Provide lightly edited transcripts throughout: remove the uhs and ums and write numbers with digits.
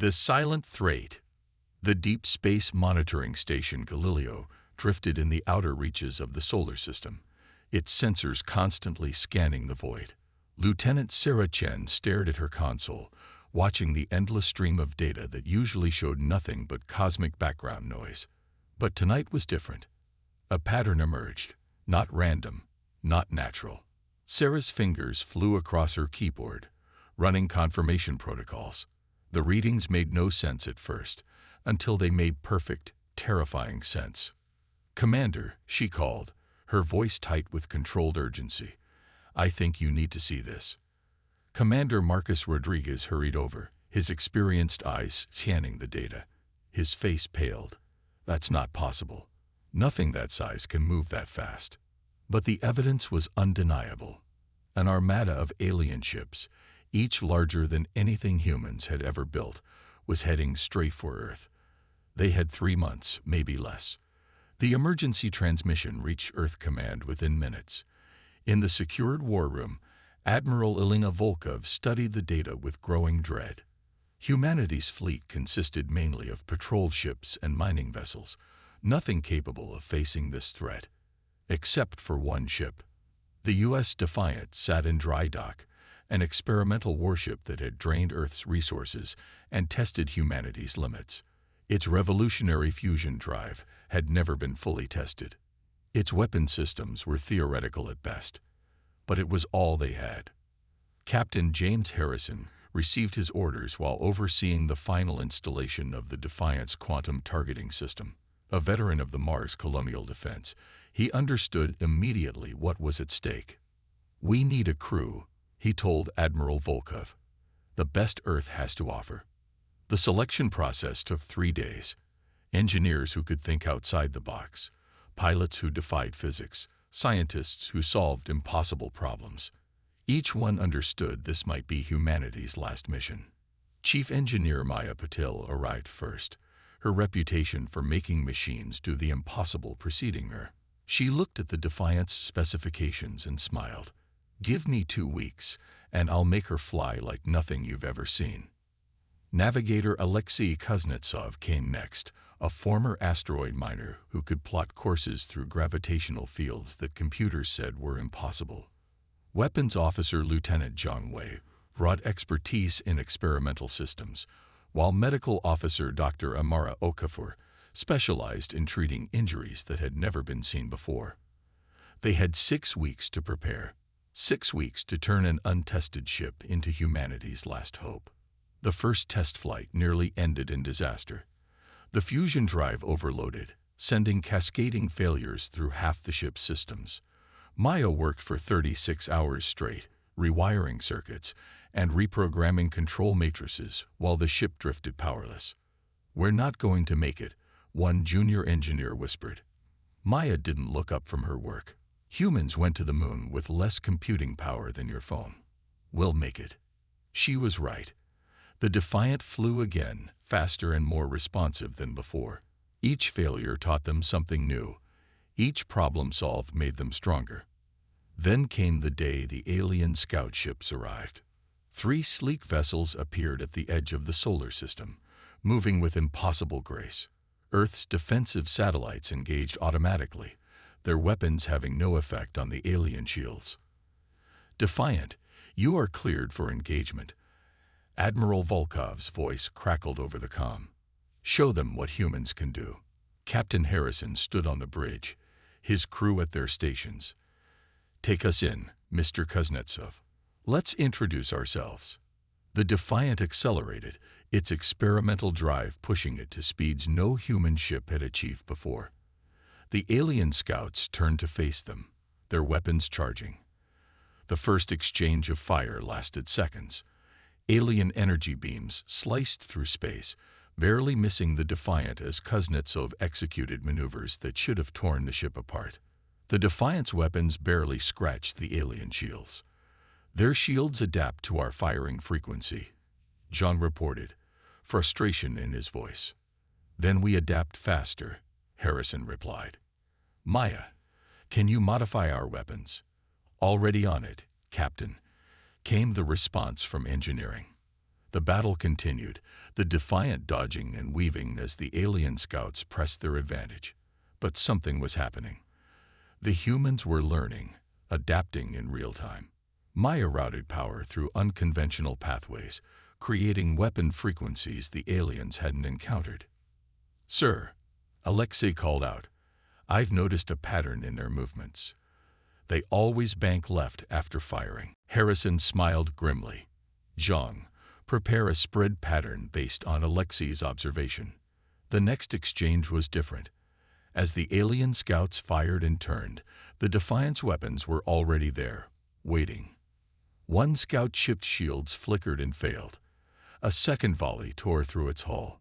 The silent threat. The deep space monitoring station Galileo drifted in the outer reaches of the solar system, its sensors constantly scanning the void. Lieutenant Sarah Chen stared at her console, watching the endless stream of data that usually showed nothing but cosmic background noise. But tonight was different. A pattern emerged, not random, not natural. Sarah's fingers flew across her keyboard, running confirmation protocols. The readings made no sense at first, until they made perfect, terrifying sense. "Commander," she called, her voice tight with controlled urgency. "I think you need to see this." Commander Marcus Rodriguez hurried over, his experienced eyes scanning the data. His face paled. "That's not possible. Nothing that size can move that fast." But the evidence was undeniable. An armada of alien ships, each larger than anything humans had ever built, was heading straight for Earth. They had 3 months, maybe less. The emergency transmission reached Earth Command within minutes. In the secured war room, Admiral Elena Volkov studied the data with growing dread. Humanity's fleet consisted mainly of patrol ships and mining vessels, nothing capable of facing this threat. Except for one ship. The U.S. Defiant sat in dry dock, an experimental warship that had drained Earth's resources and tested humanity's limits. Its revolutionary fusion drive had never been fully tested. Its weapon systems were theoretical at best, but it was all they had. Captain James Harrison received his orders while overseeing the final installation of the Defiant's quantum targeting system. A veteran of the Mars colonial defense, he understood immediately what was at stake. "We need a crew," he told Admiral Volkov. "The best Earth has to offer." The selection process took 3 days. Engineers who could think outside the box, pilots who defied physics, scientists who solved impossible problems. Each one understood this might be humanity's last mission. Chief Engineer Maya Patil arrived first, her reputation for making machines do the impossible preceding her. She looked at the Defiant's specifications and smiled. "Give me 2 weeks, and I'll make her fly like nothing you've ever seen." Navigator Alexei Kuznetsov came next, a former asteroid miner who could plot courses through gravitational fields that computers said were impossible. Weapons Officer Lieutenant Zhang Wei brought expertise in experimental systems, while Medical Officer Dr. Amara Okafor specialized in treating injuries that had never been seen before. They had 6 weeks to prepare, 6 weeks to turn an untested ship into humanity's last hope. The first test flight nearly ended in disaster. The fusion drive overloaded, sending cascading failures through half the ship's systems. Maya worked for 36 hours straight, rewiring circuits and reprogramming control matrices while the ship drifted powerless. "We're not going to make it," one junior engineer whispered. Maya didn't look up from her work. "Humans went to the moon with less computing power than your phone. We'll make it." She was right. The Defiant flew again, faster and more responsive than before. Each failure taught them something new. Each problem solved made them stronger. Then came the day the alien scout ships arrived. 3 sleek vessels appeared at the edge of the solar system, moving with impossible grace. Earth's defensive satellites engaged automatically, their weapons having no effect on the alien shields. "Defiant, you are cleared for engagement." Admiral Volkov's voice crackled over the comm. "Show them what humans can do." Captain Harrison stood on the bridge, his crew at their stations. "Take us in, Mr. Kuznetsov. Let's introduce ourselves." The Defiant accelerated, its experimental drive pushing it to speeds no human ship had achieved before. The alien scouts turned to face them, their weapons charging. The first exchange of fire lasted seconds. Alien energy beams sliced through space, barely missing the Defiant as Kuznetsov executed maneuvers that should have torn the ship apart. The Defiant's weapons barely scratched the alien shields. "Their shields adapt to our firing frequency," John reported, frustration in his voice. "Then we adapt faster," Harrison replied. "Maya, can you modify our weapons?" "Already on it, Captain," came the response from engineering. The battle continued, the Defiant dodging and weaving as the alien scouts pressed their advantage. But something was happening. The humans were learning, adapting in real time. Maya routed power through unconventional pathways, creating weapon frequencies the aliens hadn't encountered. "Sir," Alexei called out, "I've noticed a pattern in their movements. They always bank left after firing." Harrison smiled grimly. "Zhang, prepare a spread pattern based on Alexei's observation." The next exchange was different. As the alien scouts fired and turned, the Defiant's weapons were already there, waiting. One scout ship's shields flickered and failed. A second volley tore through its hull.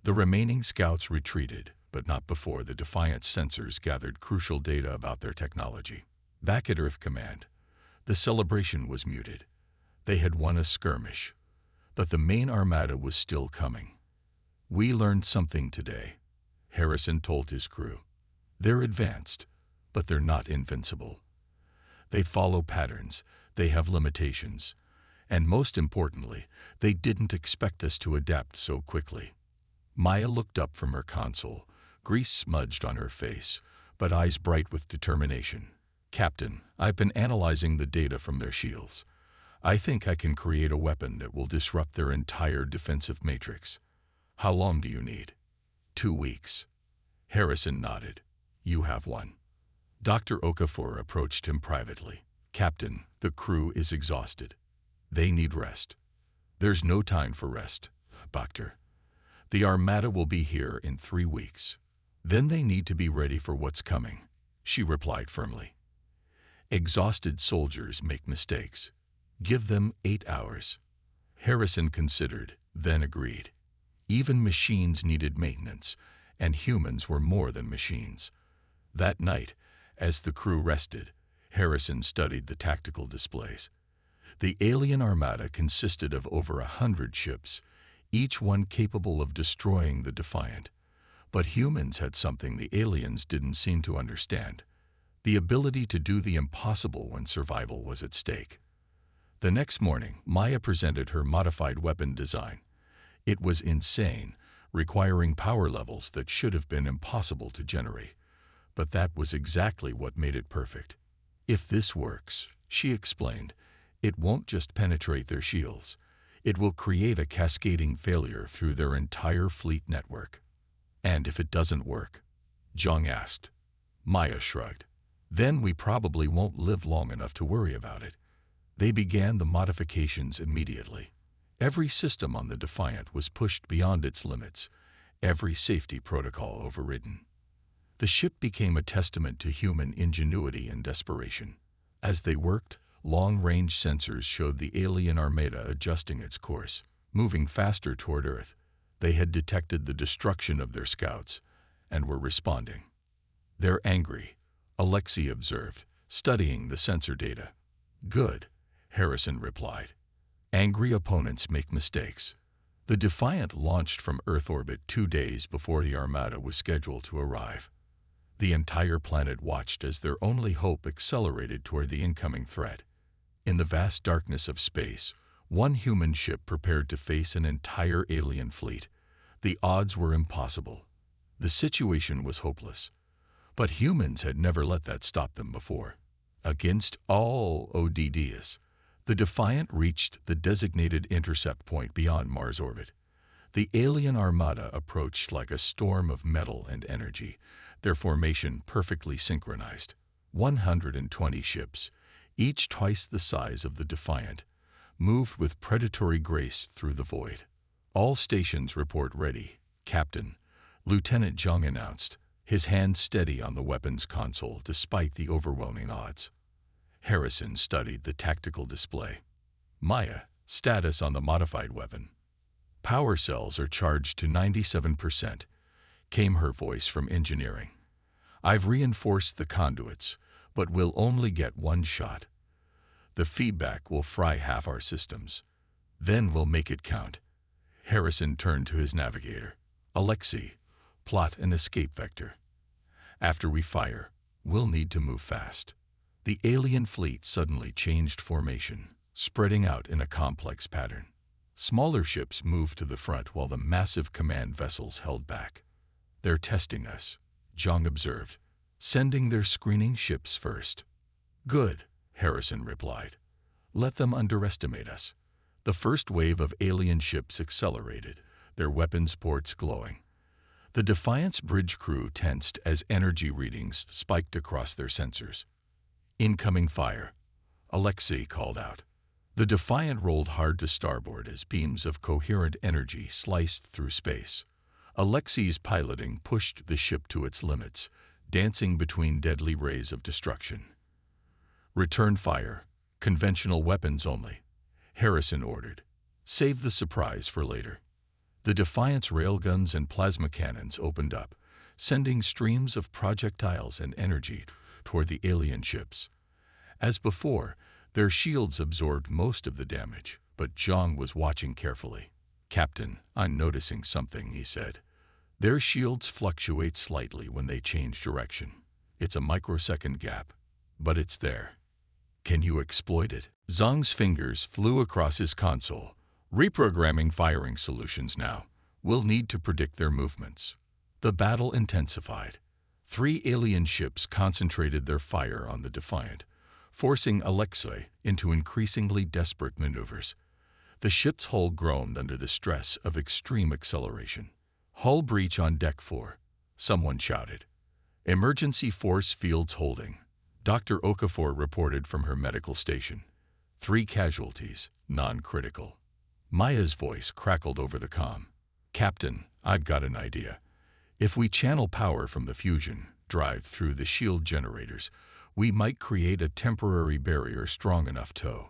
The remaining scouts retreated, but not before the Defiant sensors gathered crucial data about their technology. Back at Earth Command, the celebration was muted. They had won a skirmish, but the main armada was still coming. "We learned something today," Harrison told his crew. "They're advanced, but they're not invincible. They follow patterns, they have limitations, and most importantly, they didn't expect us to adapt so quickly." Maya looked up from her console, grease smudged on her face, but eyes bright with determination. "Captain, I've been analyzing the data from their shields. I think I can create a weapon that will disrupt their entire defensive matrix." "How long do you need?" 2 weeks. Harrison nodded. "You have one." Dr. Okafor approached him privately. "Captain, the crew is exhausted. They need rest." "There's no time for rest, Doctor. The Armada will be here in 3 weeks. Then they need to be ready for what's coming," she replied firmly. "Exhausted soldiers make mistakes. Give them 8 hours." Harrison considered, then agreed. Even machines needed maintenance, and humans were more than machines. That night, as the crew rested, Harrison studied the tactical displays. The alien armada consisted of over 100 ships, each one capable of destroying the Defiant. But humans had something the aliens didn't seem to understand: the ability to do the impossible when survival was at stake. The next morning, Maya presented her modified weapon design. It was insane, requiring power levels that should have been impossible to generate. But that was exactly what made it perfect. "If this works," she explained, "it won't just penetrate their shields. It will create a cascading failure through their entire fleet network." "And if it doesn't work?" Zhang asked. Maya shrugged. "Then we probably won't live long enough to worry about it." They began the modifications immediately. Every system on the Defiant was pushed beyond its limits, every safety protocol overridden. The ship became a testament to human ingenuity and desperation. As they worked, long-range sensors showed the alien armada adjusting its course, moving faster toward Earth. They had detected the destruction of their scouts and were responding. "They're angry," Alexei observed, studying the sensor data. "Good," Harrison replied. "Angry opponents make mistakes." The Defiant launched from Earth orbit 2 days before the Armada was scheduled to arrive. The entire planet watched as their only hope accelerated toward the incoming threat. In the vast darkness of space, one human ship prepared to face an entire alien fleet. The odds were impossible. The situation was hopeless. But humans had never let that stop them before. Against all odds, the Defiant reached the designated intercept point beyond Mars orbit. The alien armada approached like a storm of metal and energy, their formation perfectly synchronized. 120 ships, each twice the size of the Defiant, moved with predatory grace through the void. "All stations report ready, Captain," Lieutenant Zhang announced, his hand steady on the weapons console despite the overwhelming odds. Harrison studied the tactical display. "Maya, status on the modified weapon." "Power cells are charged to 97%, came her voice from engineering. "I've reinforced the conduits, but we'll only get 1 shot. The feedback will fry half our systems. Then we'll make it count." Harrison turned to his navigator. "Alexei, plot an escape vector. After we fire, we'll need to move fast." The alien fleet suddenly changed formation, spreading out in a complex pattern. Smaller ships moved to the front while the massive command vessels held back. "They're testing us," Zhang observed, "sending their screening ships first." "Good," Harrison replied. "Let them underestimate us." The first wave of alien ships accelerated, their weapons ports glowing. The Defiant's bridge crew tensed as energy readings spiked across their sensors. "Incoming fire," Alexei called out. The Defiant rolled hard to starboard as beams of coherent energy sliced through space. Alexei's piloting pushed the ship to its limits, dancing between deadly rays of destruction. "Return fire, conventional weapons only," Harrison ordered. "Save the surprise for later." The Defiant's railguns and plasma cannons opened up, sending streams of projectiles and energy toward the alien ships. As before, their shields absorbed most of the damage, but Zhang was watching carefully. "Captain, I'm noticing something," he said. "Their shields fluctuate slightly when they change direction. It's a microsecond gap, but it's there. Can you exploit it?" Zhang's fingers flew across his console. "Reprogramming firing solutions now. We'll need to predict their movements." The battle intensified. 3 alien ships concentrated their fire on the Defiant, forcing Alexei into increasingly desperate maneuvers. The ship's hull groaned under the stress of extreme acceleration. "Hull breach on deck 4, someone shouted. "Emergency force fields holding," Dr. Okafor reported from her medical station. 3 casualties, non-critical. Maya's voice crackled over the comm. "Captain, I've got an idea. If we channel power from the fusion drive through the shield generators, we might create a temporary barrier strong enough to..."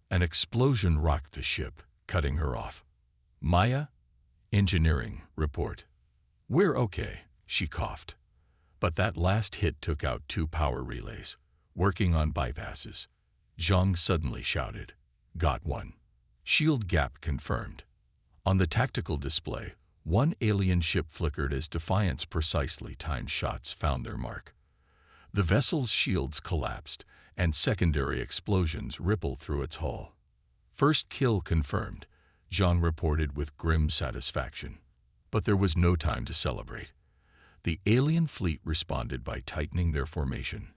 An explosion rocked the ship, cutting her off. "Maya? Engineering, report." "We're okay," she coughed. But that last hit took out 2 power relays, working on bypasses. Zhang suddenly shouted, "Got one." Shield gap confirmed. On the tactical display, 1 alien ship flickered as Defiant's precisely timed shots found their mark. The vessel's shields collapsed, and secondary explosions rippled through its hull. "First kill confirmed," Zhang reported with grim satisfaction. But there was no time to celebrate. The alien fleet responded by tightening their formation,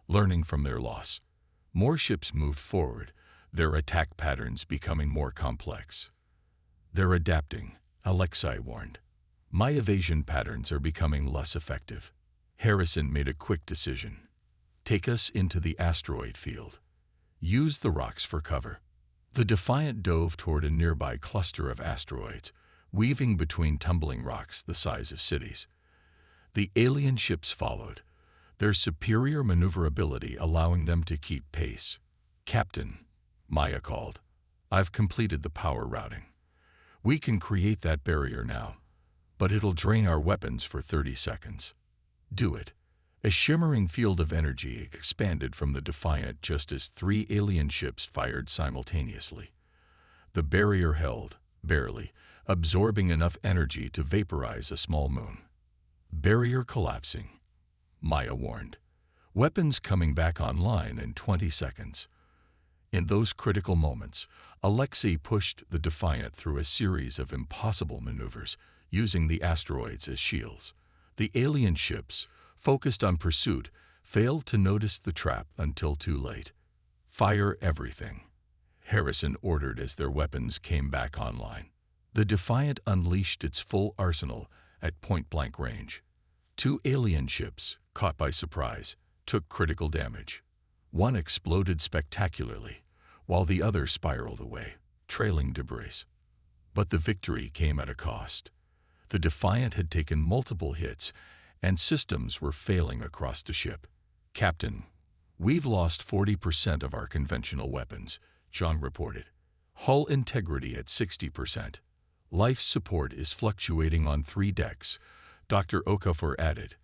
learning from their loss. More ships moved forward, their attack patterns becoming more complex. "They're adapting," Alexei warned. "My evasion patterns are becoming less effective." Harrison made a quick decision. "Take us into the asteroid field. Use the rocks for cover." The Defiant dove toward a nearby cluster of asteroids, weaving between tumbling rocks the size of cities. The alien ships followed, their superior maneuverability allowing them to keep pace. "Captain," Maya called, "I've completed the power routing. We can create that barrier now, but it'll drain our weapons for 30 seconds. Do it." A shimmering field of energy expanded from the Defiant just as 3 alien ships fired simultaneously. The barrier held, barely, absorbing enough energy to vaporize a small moon. "Barrier collapsing," Maya warned. "Weapons coming back online in 20 seconds." In those critical moments, Alexei pushed the Defiant through a series of impossible maneuvers, using the asteroids as shields. The alien ships, focused on pursuit, failed to notice the trap until too late. "Fire everything," Harrison ordered as their weapons came back online. The Defiant unleashed its full arsenal at point-blank range. 2 alien ships, caught by surprise, took critical damage. One exploded spectacularly, while the other spiraled away, trailing debris. But the victory came at a cost. The Defiant had taken multiple hits, and systems were failing across the ship. "Captain, we've lost 40% of our conventional weapons," Zhang reported. "Hull integrity at 60%. Life support is fluctuating on 3 decks," Dr. Okafor added.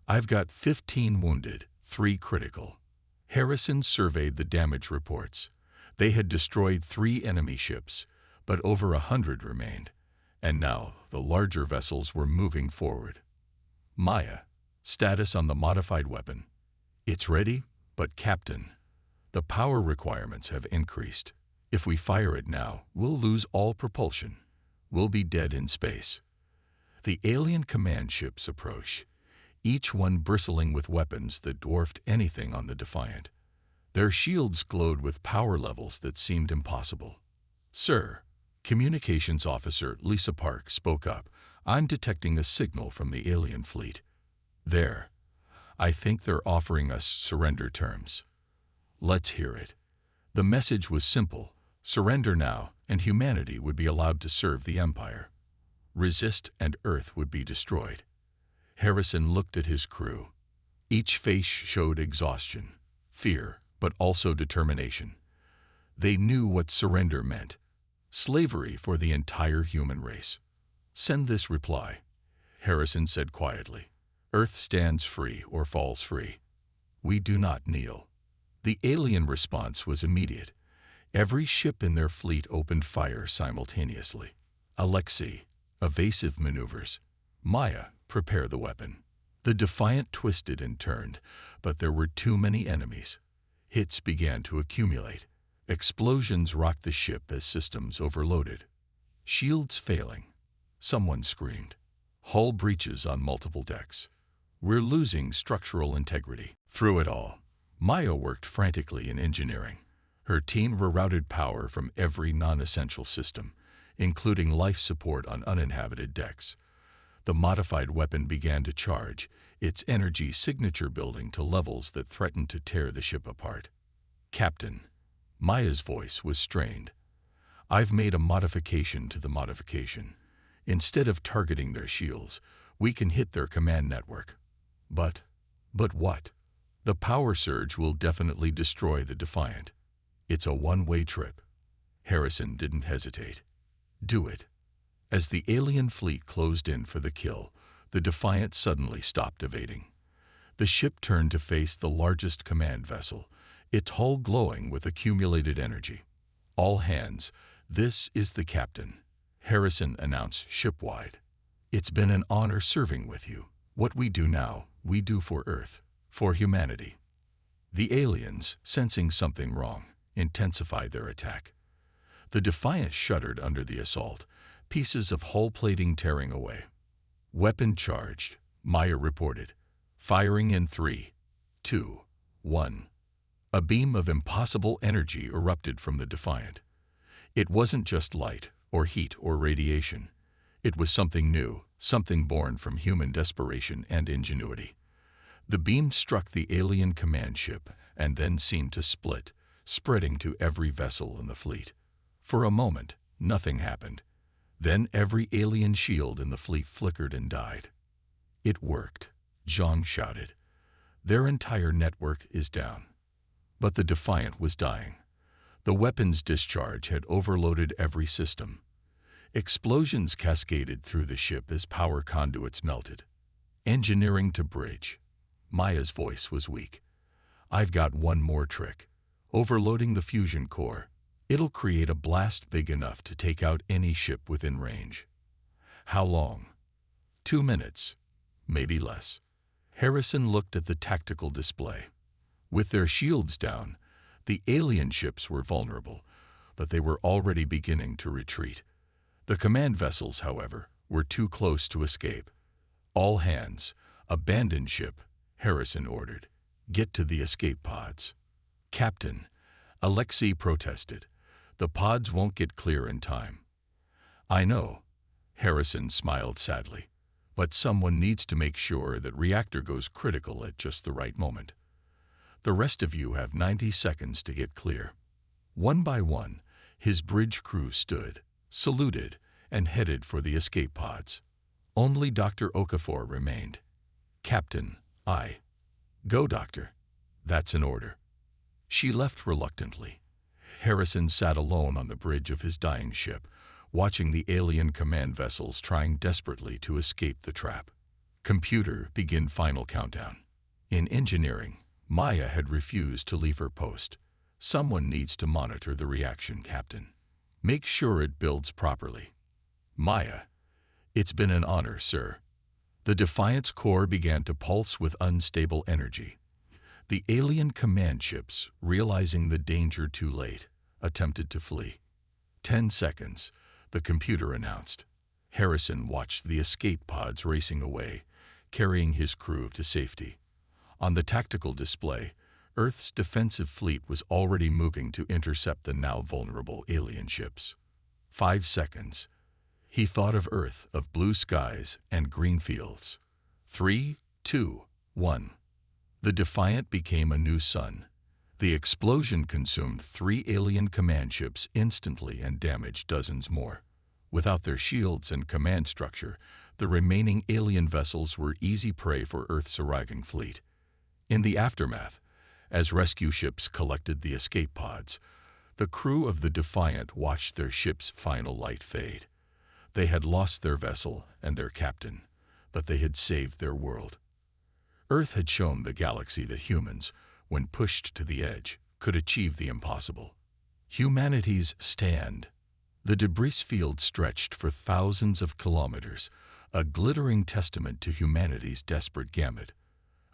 "I've got 15 wounded, 3 critical." Harrison surveyed the damage reports. They had destroyed 3 enemy ships, but over 100 remained, and now the larger vessels were moving forward. "Maya, status on the modified weapon." "It's ready, but Captain, the power requirements have increased. If we fire it now, we'll lose all propulsion. We'll be dead in space. The alien command ships approached, each one bristling with weapons that dwarfed anything on the Defiant. Their shields glowed with power levels that seemed impossible. "Sir," Communications Officer Lisa Park spoke up, "I'm detecting a signal from the alien fleet. There. I think they're offering us surrender terms." "Let's hear it." The message was simple: surrender now, and humanity would be allowed to serve the Empire. Resist, and Earth would be destroyed. Harrison looked at his crew. Each face showed exhaustion, fear, but also determination. They knew what surrender meant: slavery for the entire human race. "Send this reply," Harrison said quietly. "Earth stands free or falls free. We do not kneel." The alien response was immediate. Every ship in their fleet opened fire simultaneously. "Alexei, evasive maneuvers. Maya, prepare the weapon." The Defiant twisted and turned, but there were too many enemies. Hits began to accumulate. Explosions rocked the ship as systems overloaded. Shields failing. Someone screamed. Hull breaches on multiple decks. "We're losing structural integrity." Through it all, Maya worked frantically in engineering. Her team rerouted power from every non-essential system, including life support on uninhabited decks. The modified weapon began to charge, its energy signature building to levels that threatened to tear the ship apart. "Captain," Maya's voice was strained, "I've made a modification to the modification. Instead of targeting their shields, we can hit their command network." But what? "The power surge will definitely destroy the Defiant. It's a one-way trip." Harrison didn't hesitate. "Do it." As the alien fleet closed in for the kill, the Defiant suddenly stopped evading. The ship turned to face the largest command vessel, its hull glowing with accumulated energy. "All hands, this is the captain," Harrison announced shipwide. "It's been an honor serving with you. What we do now, we do for Earth, for humanity." The aliens, sensing something wrong, intensified their attack. The Defiant shuddered under the assault, pieces of hull plating tearing away. "Weapon charged," Maya reported. "Firing in 3, 2, 1. A beam of impossible energy erupted from the Defiant. It wasn't just light, or heat, or radiation. It was something new, something born from human desperation and ingenuity. The beam struck the alien command ship and then seemed to split, spreading to every vessel in the fleet. For a moment, nothing happened. Then every alien shield in the fleet flickered and died. "It worked," Zhang shouted. "Their entire network is down." But the Defiant was dying. The weapon's discharge had overloaded every system. Explosions cascaded through the ship as power conduits melted. "Engineering to bridge." Maya's voice was weak. "I've got one more trick. Overloading the fusion core. It'll create a blast big enough to take out any ship within range." "How long?" 2 minutes. Maybe less. Harrison looked at the tactical display. With their shields down, the alien ships were vulnerable, but they were already beginning to retreat. The command vessels, however, were too close to escape. "All hands, abandon ship," Harrison ordered. "Get to the escape pods." "Captain," Alexei protested, "the pods won't get clear in time." "I know," Harrison smiled sadly, "but someone needs to make sure that reactor goes critical at just the right moment. The rest of you have 90 seconds to get clear." One by one, his bridge crew stood, saluted, and headed for the escape pods. Only Dr. Okafor remained. "Captain, I." "Go, Doctor." "That's an order." She left reluctantly. Harrison sat alone on the bridge of his dying ship, watching the alien command vessels trying desperately to escape the trap. "Computer, begin final countdown." In engineering, Maya had refused to leave her post. "Someone needs to monitor the reaction, Captain. Make sure it builds properly." "Maya." "It's been an honor, sir." The Defiant's core began to pulse with unstable energy. The alien command ships, realizing the danger too late, attempted to flee. 10 seconds, the computer announced. Harrison watched the escape pods racing away, carrying his crew to safety. On the tactical display, Earth's defensive fleet was already moving to intercept the now vulnerable alien ships. 5 seconds. He thought of Earth, of blue skies and green fields. 3, 2, 1. The Defiant became a new sun. The explosion consumed 3 alien command ships instantly and damaged dozens more. Without their shields and command structure, the remaining alien vessels were easy prey for Earth's arriving fleet. In the aftermath, as rescue ships collected the escape pods, the crew of the Defiant watched their ship's final light fade. They had lost their vessel and their captain, but they had saved their world. Earth had shown the galaxy that humans, when pushed to the edge, could achieve the impossible. Humanity's stand. The debris field stretched for thousands of kilometers, a glittering testament to humanity's desperate gamut.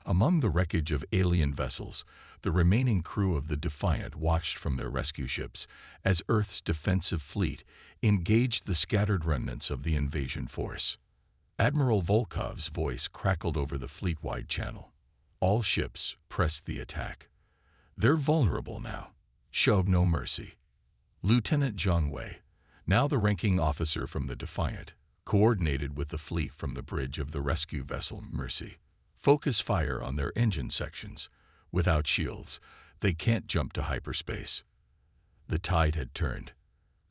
Among the wreckage of alien vessels, the remaining crew of the Defiant watched from their rescue ships as Earth's defensive fleet engaged the scattered remnants of the invasion force. Admiral Volkov's voice crackled over the fleet-wide channel. All ships pressed the attack. They're vulnerable now. Show no mercy. Lieutenant John Way, now the ranking officer from the Defiant, coordinated with the fleet from the bridge of the rescue vessel Mercy. Focus fire on their engine sections. Without shields, they can't jump to hyperspace. The tide had turned.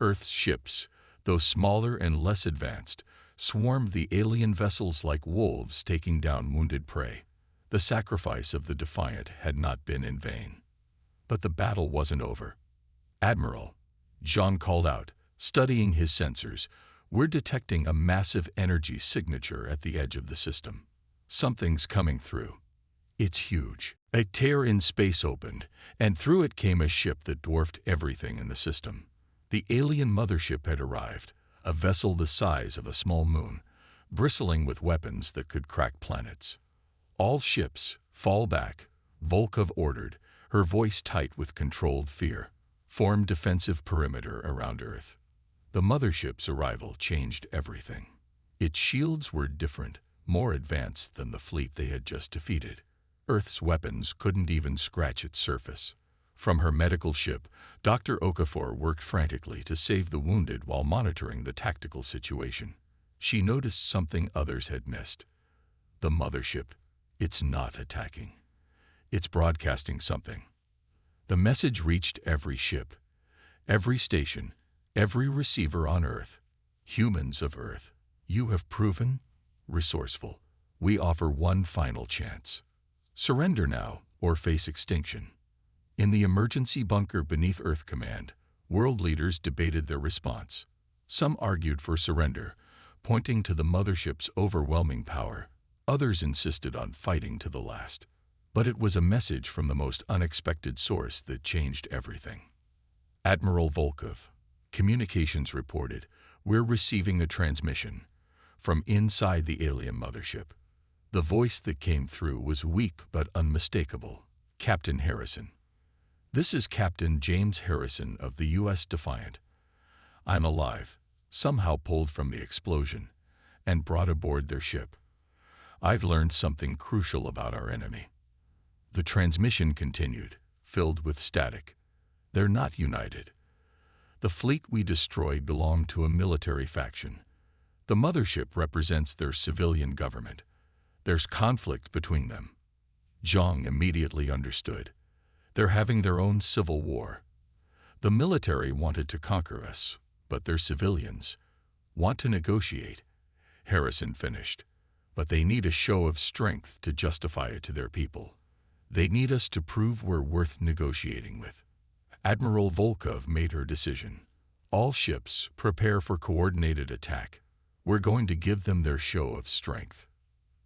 Earth's ships, though smaller and less advanced, swarmed the alien vessels like wolves taking down wounded prey. The sacrifice of the Defiant had not been in vain. But the battle wasn't over. Admiral, John called out, studying his sensors, "We're detecting a massive energy signature at the edge of the system. Something's coming through. It's huge." A tear in space opened, and through it came a ship that dwarfed everything in the system. The alien mothership had arrived, a vessel the size of a small moon, bristling with weapons that could crack planets. "All ships, fall back," Volkov ordered, her voice tight with controlled fear. "Form defensive perimeter around Earth." The mothership's arrival changed everything. Its shields were different, more advanced than the fleet they had just defeated. Earth's weapons couldn't even scratch its surface. From her medical ship, Dr. Okafor worked frantically to save the wounded while monitoring the tactical situation. She noticed something others had missed. The mothership, it's not attacking. It's broadcasting something. The message reached every ship, every station, every receiver on Earth. "Humans of Earth, you have proven resourceful. We offer one final chance. Surrender now or face extinction." In the emergency bunker beneath Earth Command, world leaders debated their response. Some argued for surrender, pointing to the mothership's overwhelming power. Others insisted on fighting to the last. But it was a message from the most unexpected source that changed everything. Admiral Volkov, communications reported, "We're receiving a transmission from inside the alien mothership." The voice that came through was weak but unmistakable. "Captain Harrison. This is Captain James Harrison of the U.S. Defiant. I'm alive, somehow pulled from the explosion, and brought aboard their ship. I've learned something crucial about our enemy." The transmission continued, filled with static. "They're not united. The fleet we destroyed belonged to a military faction. The mothership represents their civilian government. There's conflict between them." Zhang immediately understood. They're having their own civil war. The military wanted to conquer us, but their civilians want to negotiate. Harrison finished. "But they need a show of strength to justify it to their people. They need us to prove we're worth negotiating with." Admiral Volkov made her decision. "All ships, prepare for coordinated attack. We're going to give them their show of strength."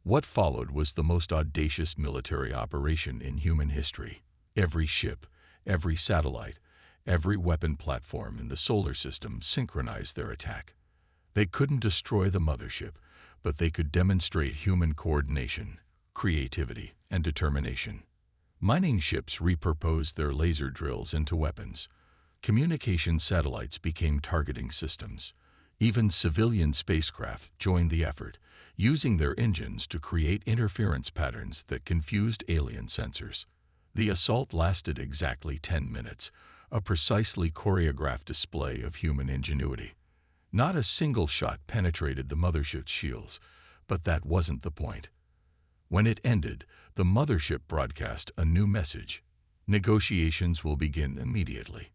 What followed was the most audacious military operation in human history. Every ship, every satellite, every weapon platform in the solar system synchronized their attack. They couldn't destroy the mothership, but they could demonstrate human coordination, creativity, and determination. Mining ships repurposed their laser drills into weapons. Communication satellites became targeting systems. Even civilian spacecraft joined the effort, using their engines to create interference patterns that confused alien sensors. The assault lasted exactly 10 minutes, a precisely choreographed display of human ingenuity. Not a single shot penetrated the mothership's shields, but that wasn't the point. When it ended, the mothership broadcast a new message. Negotiations will begin immediately.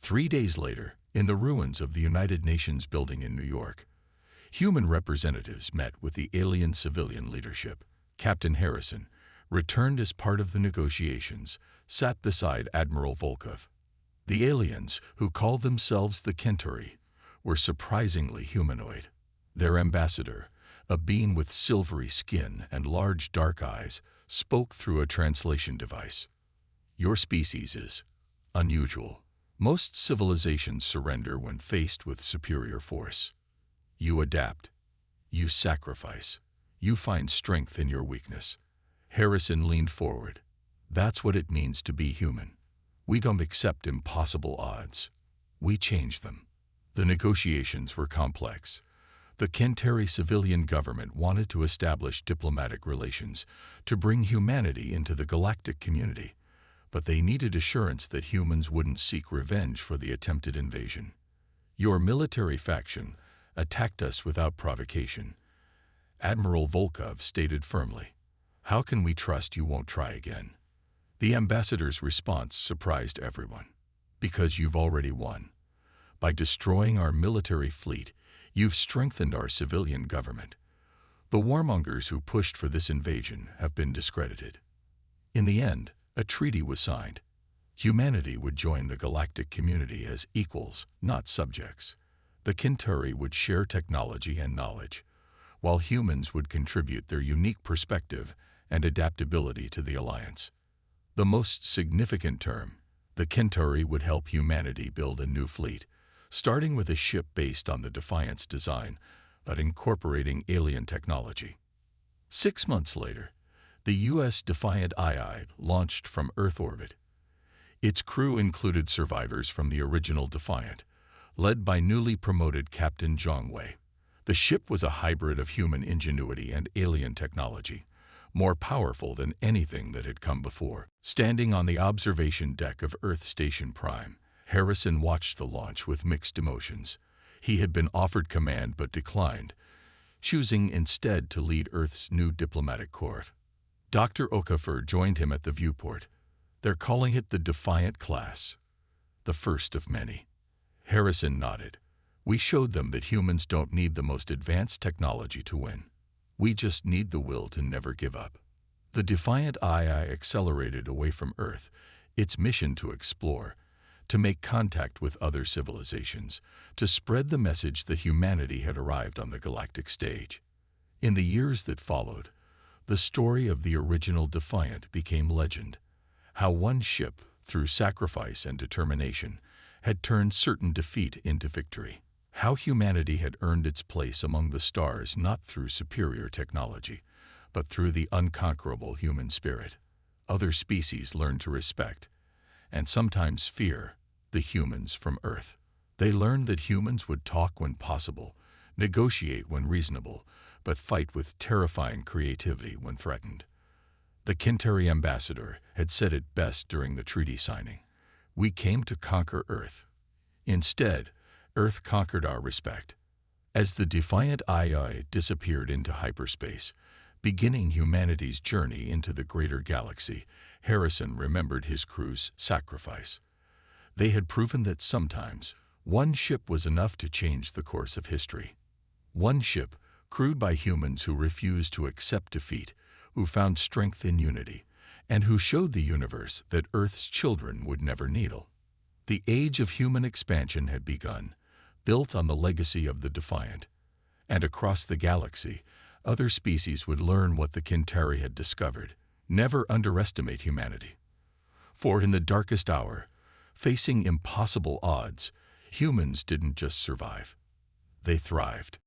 3 days later, in the ruins of the United Nations building in New York, human representatives met with the alien civilian leadership. Captain Harrison, returned as part of the negotiations, sat beside Admiral Volkov. The aliens, who called themselves the Centauri, were surprisingly humanoid. Their ambassador, a being with silvery skin and large dark eyes, spoke through a translation device. "Your species is unusual. Most civilizations surrender when faced with superior force. You adapt. You sacrifice. You find strength in your weakness." Harrison leaned forward. "That's what it means to be human. We don't accept impossible odds. We change them." The negotiations were complex. The Centauri civilian government wanted to establish diplomatic relations to bring humanity into the galactic community, but they needed assurance that humans wouldn't seek revenge for the attempted invasion. "Your military faction attacked us without provocation," Admiral Volkov stated firmly. "How can we trust you won't try again?" The ambassador's response surprised everyone. "Because you've already won. By destroying our military fleet, you've strengthened our civilian government. The warmongers who pushed for this invasion have been discredited." In the end, a treaty was signed. Humanity would join the galactic community as equals, not subjects. The Centauri would share technology and knowledge, while humans would contribute their unique perspective and adaptability to the alliance. The most significant term, the Centauri would help humanity build a new fleet, starting with a ship based on the Defiant's design, but incorporating alien technology. 6 months later, the U.S. Defiant II launched from Earth orbit. Its crew included survivors from the original Defiant, led by newly promoted Captain Zhongwei. The ship was a hybrid of human ingenuity and alien technology, more powerful than anything that had come before. Standing on the observation deck of Earth Station Prime, Harrison watched the launch with mixed emotions. He had been offered command but declined, choosing instead to lead Earth's new diplomatic corps. Dr. Okafor joined him at the viewport. "They're calling it the Defiant class. The first of many." Harrison nodded. "We showed them that humans don't need the most advanced technology to win. We just need the will to never give up." The Defiant II accelerated away from Earth, its mission to explore, to make contact with other civilizations, to spread the message that humanity had arrived on the galactic stage. In the years that followed, the story of the original Defiant became legend. How one ship, through sacrifice and determination, had turned certain defeat into victory. How humanity had earned its place among the stars not through superior technology, but through the unconquerable human spirit. Other species learned to respect, and sometimes fear, the humans from Earth. They learned that humans would talk when possible, negotiate when reasonable, but fight with terrifying creativity when threatened. The Centauri ambassador had said it best during the treaty signing. "We came to conquer Earth. Instead, Earth conquered our respect." As the Defiant II disappeared into hyperspace, beginning humanity's journey into the greater galaxy, Harrison remembered his crew's sacrifice. They had proven that sometimes one ship was enough to change the course of history. One ship, crewed by humans who refused to accept defeat, who found strength in unity, and who showed the universe that Earth's children would never needle. The age of human expansion had begun, built on the legacy of the Defiant. And across the galaxy, other species would learn what the Centauri had discovered. Never underestimate humanity. For in the darkest hour, facing impossible odds, humans didn't just survive. They thrived.